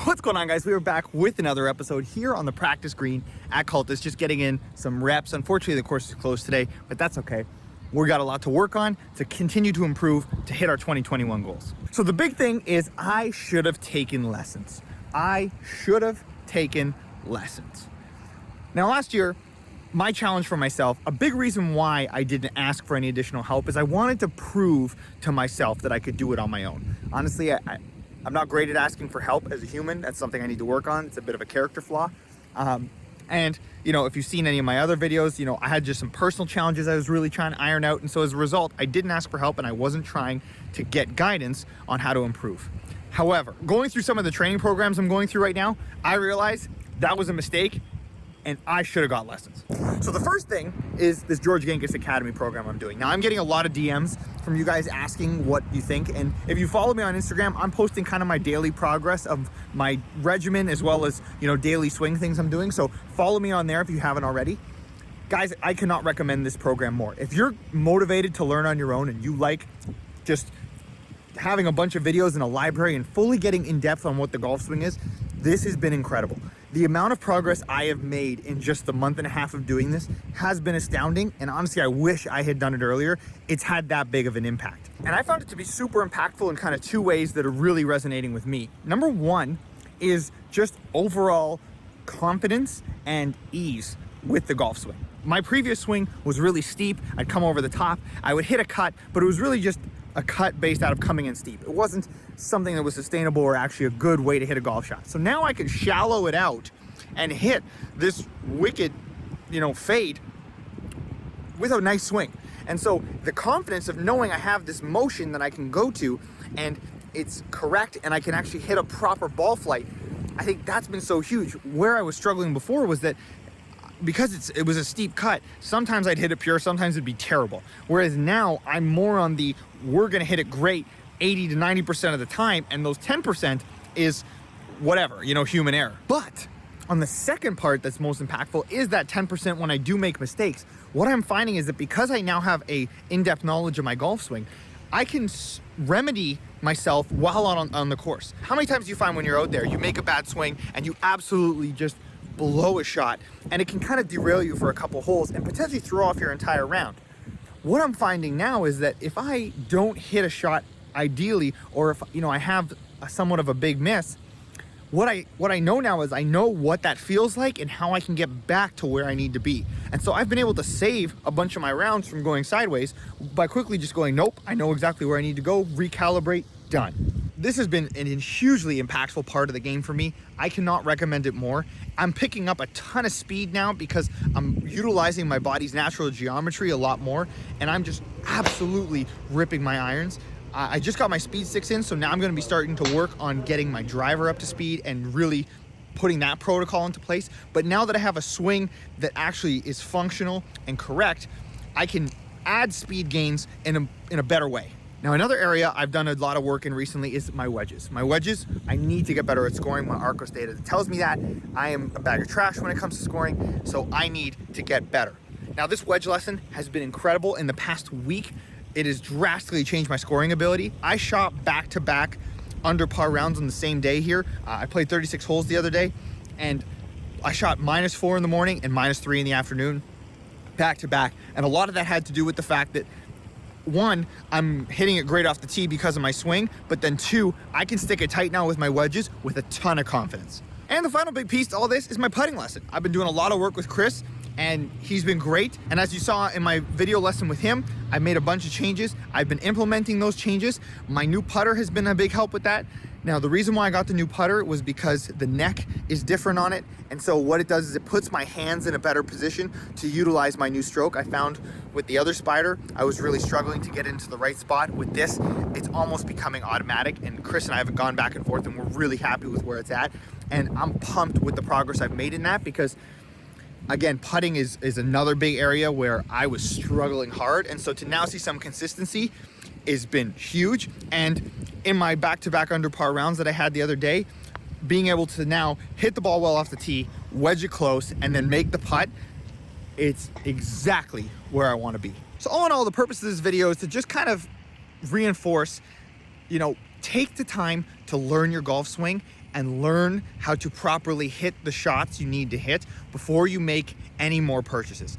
What's going on, guys? We are back with another episode here on the practice green at Cultus, just getting in some reps. Unfortunately, the course is closed today, but that's okay. We got a lot to work on to continue to improve to hit our 2021 goals. So the big thing is I should have taken lessons. I should have taken lessons. Now, last year, my challenge for myself, a big reason why I didn't ask for any additional help is I wanted to prove to myself that I could do it on my own. Honestly, I'm not great at asking for help as a human. That's something I need to work on. It's a bit of a character flaw. And, you know, if you've seen any of my other videos, you know, I had just some personal challenges I was really trying to iron out. And so as a result, I didn't ask for help and I wasn't trying to get guidance on how to improve. However, going through some of the training programs I'm going through right now, I realized that was a mistake and I should have got lessons. So the first thing is this George Genghis Academy program I'm doing. Now I'm getting a lot of DMs from you guys asking what you think. And if you follow me on Instagram, I'm posting kind of my daily progress of my regimen as well as, you know, daily swing things I'm doing. So follow me on there if you haven't already. Guys, I cannot recommend this program more. If you're motivated to learn on your own and you like just having a bunch of videos in a library and fully getting in depth on what the golf swing is, this has been incredible. The amount of progress I have made in just the month and a half of doing this has been astounding. And honestly, I wish I had done it earlier. It's had that big of an impact. And I found it to be super impactful in kind of two ways that are really resonating with me. Number one is just overall confidence and ease with the golf swing. My previous swing was really steep. I'd come over the top. I would hit a cut, but it was really just a cut based out of coming in steep. It wasn't something that was sustainable or actually a good way to hit a golf shot. So now I can shallow it out and hit this wicked, you know, fade with a nice swing. And so the confidence of knowing I have this motion that I can go to and it's correct and I can actually hit a proper ball flight, I think that's been so huge. Where I was struggling before was that because it was a steep cut, sometimes I'd hit it pure, sometimes it'd be terrible. Whereas now I'm more on the, we're gonna hit it great 80 to 90% of the time, and those 10% is whatever, you know, human error. But on the second part that's most impactful is that 10% when I do make mistakes. What I'm finding is that because I now have a in-depth knowledge of my golf swing, I can remedy myself while on the course. How many times do you find when you're out there, you make a bad swing and you absolutely just blow a shot and it can kind of derail you for a couple holes and potentially throw off your entire round? What I'm finding now is that if I don't hit a shot ideally, or if, you know, I have somewhat of a big miss, what I know now is I know what that feels like and how I can get back to where I need to be. And so I've been able to save a bunch of my rounds from going sideways by quickly just going, nope, I know exactly where I need to go, recalibrate, done. This has been a hugely impactful part of the game for me. I cannot recommend it more. I'm picking up a ton of speed now because I'm utilizing my body's natural geometry a lot more, and I'm just absolutely ripping my irons. I just got my speed sticks in, so now I'm gonna be starting to work on getting my driver up to speed and really putting that protocol into place. But now that I have a swing that actually is functional and correct, I can add speed gains in a better way. Now, another area I've done a lot of work in recently is my wedges. My wedges, I need to get better at scoring. My Arccos data tells me that. I am a bag of trash when it comes to scoring, so I need to get better. Now, this wedge lesson has been incredible. In the past week, it has drastically changed my scoring ability. I shot back-to-back under par rounds on the same day here. I played 36 holes the other day, and I shot -4 in the morning and -3 in the afternoon, back-to-back. And a lot of that had to do with the fact that, one, I'm hitting it great off the tee because of my swing, but then two, I can stick it tight now with my wedges with a ton of confidence. And the final big piece to all this is my putting lesson. I've been doing a lot of work with Chris, and he's been great. And as you saw in my video lesson with him, I made a bunch of changes. I've been implementing those changes. My new putter has been a big help with that. Now, the reason why I got the new putter was because the neck is different on it. And so what it does is it puts my hands in a better position to utilize my new stroke. I found with the other Spyder, I was really struggling to get into the right spot. With this, it's almost becoming automatic. And Chris and I have gone back and forth, and we're really happy with where it's at. And I'm pumped with the progress I've made in that because, again, putting is another big area where I was struggling hard. And so to now see some consistency has been huge. And in my back-to-back under par rounds that I had the other day, being able to now hit the ball well off the tee, wedge it close, and then make the putt, it's exactly where I want to be. So all in all, the purpose of this video is to just kind of reinforce, you know, take the time to learn your golf swing and learn how to properly hit the shots you need to hit before you make any more purchases.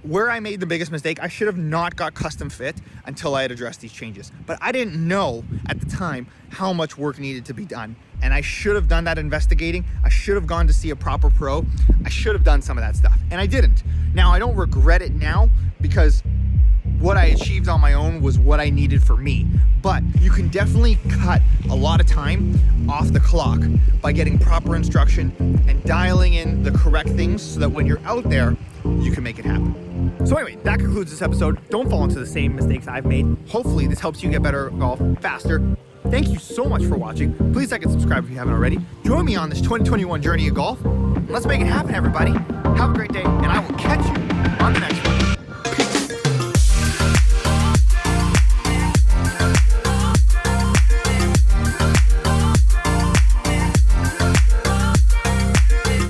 Where I made the biggest mistake, I should have not got custom fit until I had addressed these changes. But I didn't know at the time how much work needed to be done. And I should have done that investigating. I should have gone to see a proper pro. I should have done some of that stuff. And I didn't. Now, I don't regret it now because what I achieved on my own was what I needed for me. But you can definitely cut a lot of time off the clock by getting proper instruction and dialing in the correct things so that when you're out there, you can make it happen. So anyway, that concludes this episode. Don't fall into the same mistakes I've made. Hopefully this helps you get better at golf faster. Thank you so much for watching. Please like and subscribe if you haven't already. Join me on this 2021 journey of golf. Let's make it happen, everybody. Have a great day, and I will catch you on the next one.